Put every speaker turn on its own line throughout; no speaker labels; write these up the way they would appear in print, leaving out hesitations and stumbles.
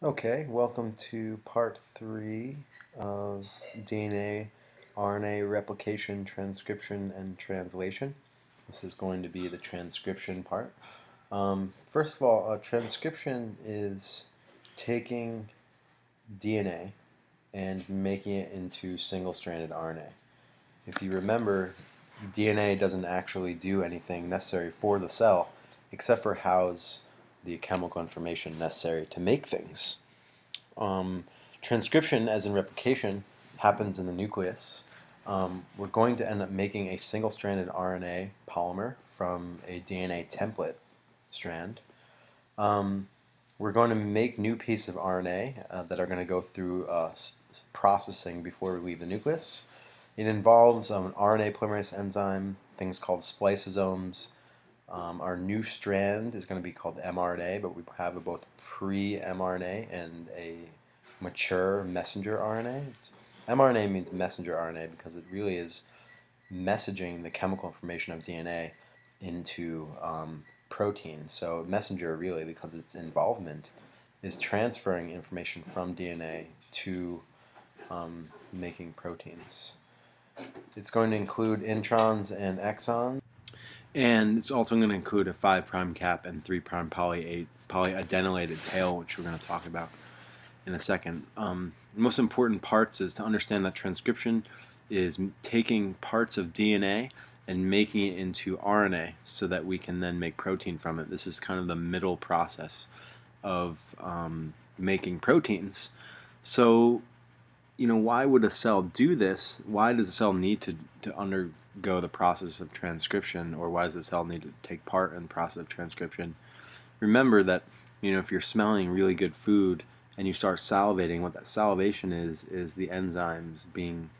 Okay, welcome to part 3 of DNA, RNA replication, transcription, and translation. This is going to be the transcription part. First of all, transcription is taking DNA and making it into single-stranded RNA. If you remember, DNA doesn't actually do anything necessary for the cell except for house the chemical information necessary to make things. Transcription, as in replication, happens in the nucleus. We're going to end up making a single-stranded RNA polymer from a DNA template strand. We're going to make new pieces of RNA that are going to go through processing before we leave the nucleus. It involves an RNA polymerase enzyme, things called spliceosomes. Our new strand is going to be called mRNA, but we have both pre-mRNA and a mature messenger RNA. mRNA means messenger RNA because it really is messaging the chemical information of DNA into proteins. So messenger really, because its involvement is transferring information from DNA to making proteins. It's going to include introns and exons. And it's also going to include a 5' cap and 3' polyadenylated tail, which we're going to talk about in a second. The most important parts is to understand that transcription is taking parts of DNA and making it into RNA so that we can then make protein from it. This is kind of the middle process of making proteins. So, why would a cell do this? Why does a cell need to undergo the process of transcription, or why does the cell need to take part in the process of transcription? Remember that, if you're smelling really good food and you start salivating, what that salivation is the enzymes being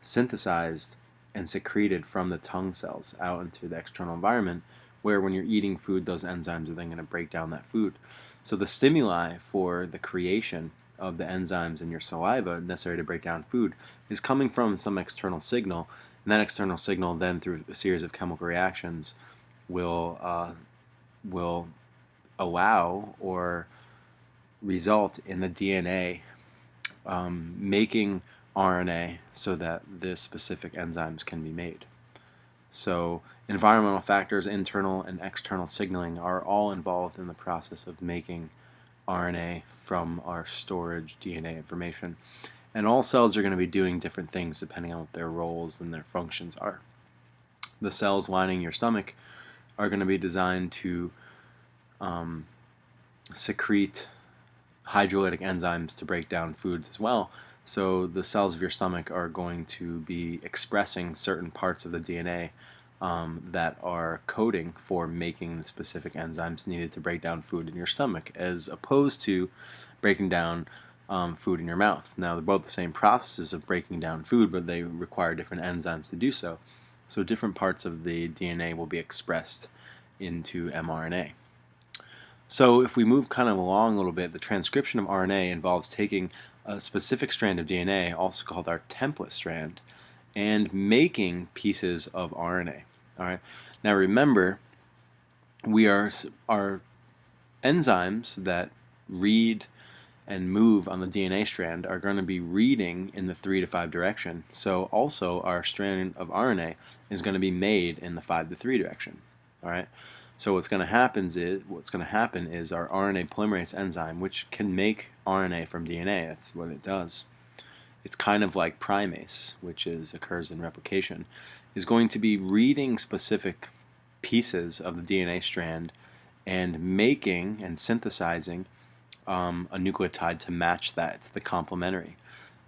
synthesized and secreted from the tongue cells out into the external environment, where when you're eating food, those enzymes are then going to break down that food. So the stimuli for the creation of the enzymes in your saliva necessary to break down food is coming from some external signal, and that external signal then through a series of chemical reactions will allow or result in the DNA making RNA so that the specific enzymes can be made. So environmental factors, internal and external signaling, are all involved in the process of making RNA from our storage DNA information. And all cells are going to be doing different things depending on what their roles and their functions are. The cells lining your stomach are going to be designed to secrete hydrolytic enzymes to break down foods as well. So the cells of your stomach are going to be expressing certain parts of the DNA that are coding for making the specific enzymes needed to break down food in your stomach, as opposed to breaking down food in your mouth. Now, they're both the same processes of breaking down food, but they require different enzymes to do so. So different parts of the DNA will be expressed into mRNA. So if we move kind of along a little bit, the transcription of RNA involves taking a specific strand of DNA, also called our template strand, and making pieces of RNA. All right. Now remember, our enzymes that read and move on the DNA strand are going to be reading in the 3 to 5 direction. So also our strand of RNA is going to be made in the 5 to 3 direction. All right. So what's going to happen is our RNA polymerase enzyme, which can make RNA from DNA. That's what it does. It's kind of like primase, which occurs in replication, is going to be reading specific pieces of the DNA strand and making and synthesizing a nucleotide to match that. It's the complementary.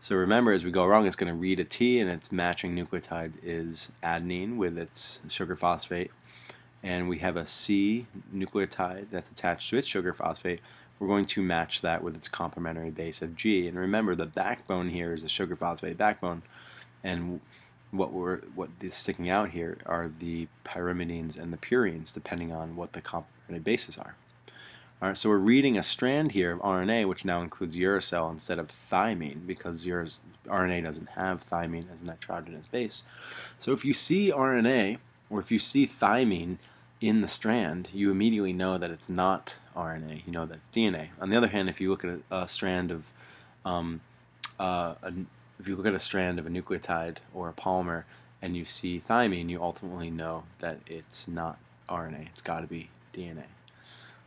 So remember, as we go along, it's going to read a T, and its matching nucleotide is adenine with its sugar phosphate. And we have a C nucleotide that's attached to its sugar phosphate. We're going to match that with its complementary base of G. And remember, the backbone here is a sugar phosphate backbone, and what is sticking out here are the pyrimidines and the purines, depending on what the complementary bases are. All right, so we're reading a strand here of RNA, which now includes uracil instead of thymine, because RNA doesn't have thymine as a nitrogenous base. So if you see RNA, or if you see thymine in the strand, you immediately know that it's not RNA. You know that it's DNA. On the other hand, if you look at a strand of if you look at a strand of a nucleotide or a polymer and you see thymine, you ultimately know that it's not RNA. It's got to be DNA.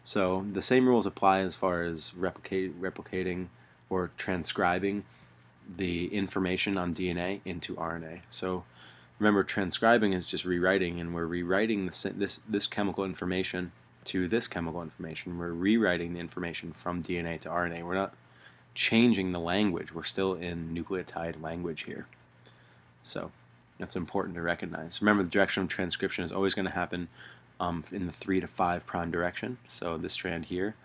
So the same rules apply as far as replicating or transcribing the information on DNA into RNA. So remember, transcribing is just rewriting, and we're rewriting this chemical information to this chemical information. We're rewriting the information from DNA to RNA. We're not changing the language. We're still in nucleotide language here. So that's important to recognize. Remember, the direction of transcription is always going to happen in the 3' to 5' direction. So this strand here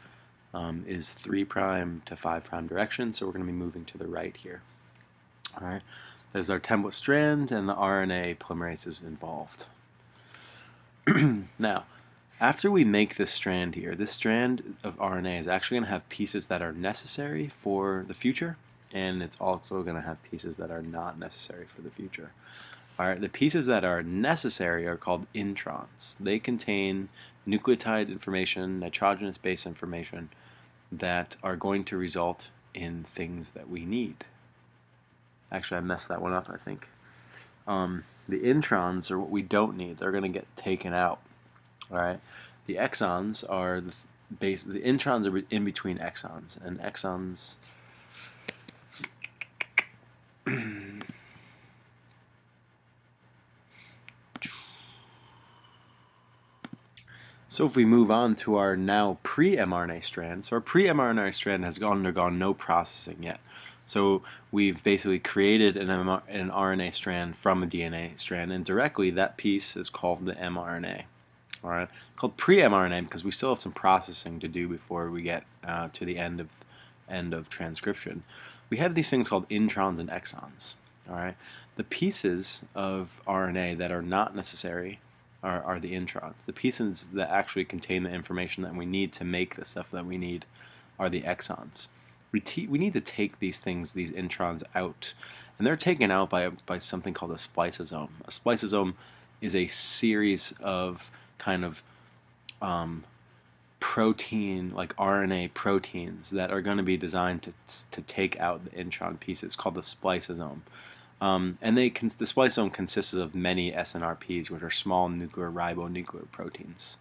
is 3' to 5' direction, so we're going to be moving to the right here. All right, there's our template strand, and the RNA polymerase is involved. Now, after we make this strand here, this strand of RNA is actually going to have pieces that are necessary for the future, and it's also going to have pieces that are not necessary for the future. Alright, the pieces that are necessary are called introns. They contain nucleotide information, nitrogenous base information that are going to result in things that we need. Actually, I messed that one up, I think. The introns are what we don't need. They're going to get taken out. Alright, the exons are the introns are in between exons, and exons So if we move on to our now pre-mRNA strand, so our pre-mRNA strand has undergone no processing yet. So we've basically created an RNA strand from a DNA strand, and directly that piece is called the mRNA. All right, called pre-mRNA because we still have some processing to do before we get to the end of transcription. We have these things called introns and exons. All right, the pieces of RNA that are not necessary are the introns. The pieces that actually contain the information that we need to make the stuff that we need are the exons. We need to take these introns out, and they're taken out by something called a spliceosome. A spliceosome is a series of kind of protein, like RNA proteins, that are going to be designed to take out the intron pieces, called the spliceosome. And the spliceosome consists of many SNRPs, which are small nuclear ribonuclear proteins.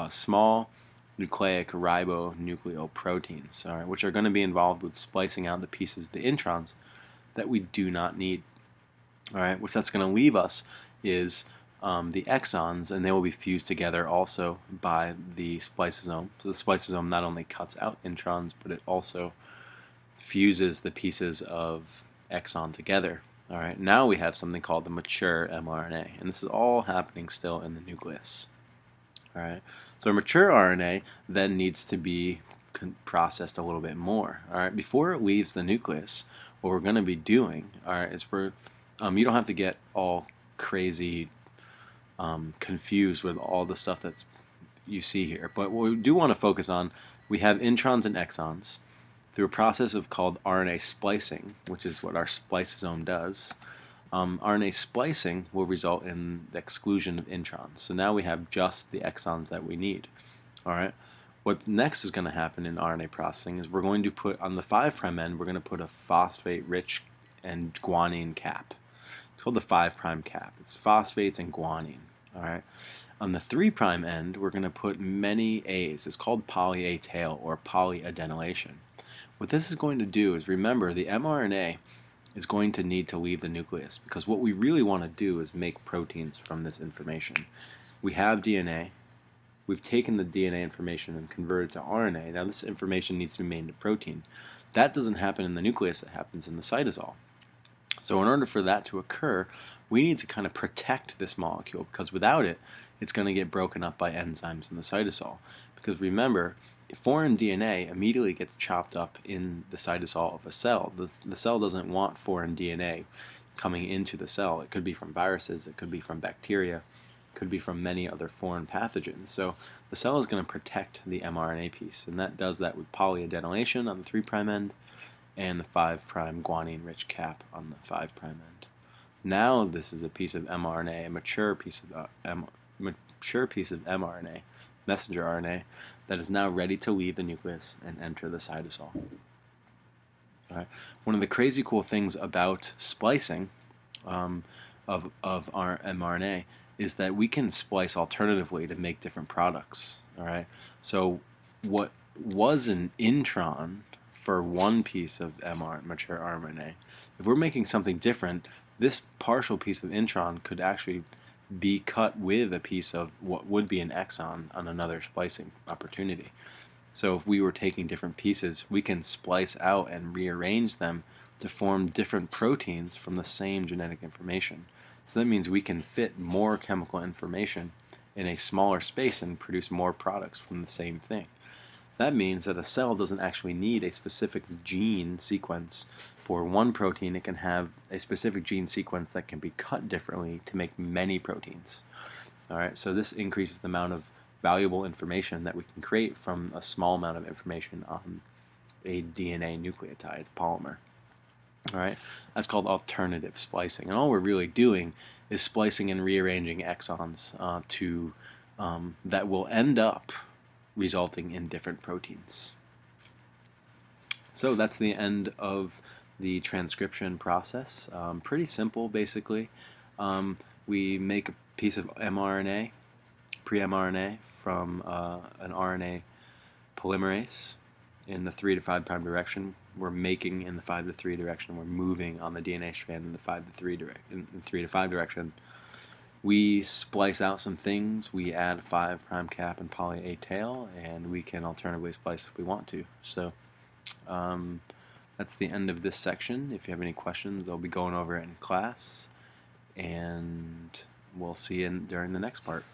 Small nucleic ribonucleoproteins, all right, which are going to be involved with splicing out the pieces, the introns, that we do not need. All right, what that's going to leave us is the exons, and they will be fused together also by the spliceosome. So the spliceosome not only cuts out introns, but it also fuses the pieces of exon together. All right, now we have something called the mature mRNA, and this is all happening still in the nucleus. All right, so our mature RNA then needs to be processed a little bit more. All right, before it leaves the nucleus, what we're going to be doing, all right, is you don't have to get all crazy confused with all the stuff that's you see here, but what we do want to focus on, we have introns and exons. Through a process called RNA splicing, which is what our spliceosome does, RNA splicing will result in the exclusion of introns. So now we have just the exons that we need. All right. What next is going to happen in RNA processing is we're going to put on the 5' end, we're going to put a phosphate-rich and guanine cap. It's called the 5' cap. It's phosphates and guanine. All right. On the 3' end, we're going to put many A's. It's called poly-A tail or polyadenylation. What this is going to do is, remember, the mRNA is going to need to leave the nucleus, because what we really want to do is make proteins from this information. We have DNA. We've taken the DNA information and converted it to RNA. Now this information needs to be made into protein. That doesn't happen in the nucleus. It happens in the cytosol. So in order for that to occur, we need to kind of protect this molecule, because without it, it's going to get broken up by enzymes in the cytosol. Because remember, foreign DNA immediately gets chopped up in the cytosol of a cell. The cell doesn't want foreign DNA coming into the cell. It could be from viruses, it could be from bacteria, it could be from many other foreign pathogens. So the cell is going to protect the mRNA piece, and that does that with polyadenylation on the 3' end and the 5' guanine-rich cap on the 5' end. Now this is a piece of mRNA, a mature piece of mature piece of mRNA, messenger RNA, that is now ready to leave the nucleus and enter the cytosol. Right. One of the crazy cool things about splicing of our mRNA is that we can splice alternatively to make different products. All right. So what was an intron for one piece of mature RNA, if we're making something different, this partial piece of intron could actually be cut with a piece of what would be an exon on another splicing opportunity. So if we were taking different pieces, we can splice out and rearrange them to form different proteins from the same genetic information. So that means we can fit more chemical information in a smaller space and produce more products from the same thing. That means that a cell doesn't actually need a specific gene sequence for one protein. It can have a specific gene sequence that can be cut differently to make many proteins. All right, so this increases the amount of valuable information that we can create from a small amount of information on a DNA nucleotide polymer. All right, that's called alternative splicing, and all we're really doing is splicing and rearranging exons that will end up resulting in different proteins. So that's the end of the transcription process. Pretty simple, basically. We make a piece of mRNA, pre-mRNA, from an RNA polymerase in the 3 to 5 prime direction. We're making in the 5 to 3 direction. We're moving on the DNA strand in the 5 to 3 in the 3 to 5 direction. We splice out some things. We add a 5 prime cap and poly A tail, and we can alternatively splice if we want to. So that's the end of this section. If you have any questions, I'll be going over it in class, and we'll see you during the next part.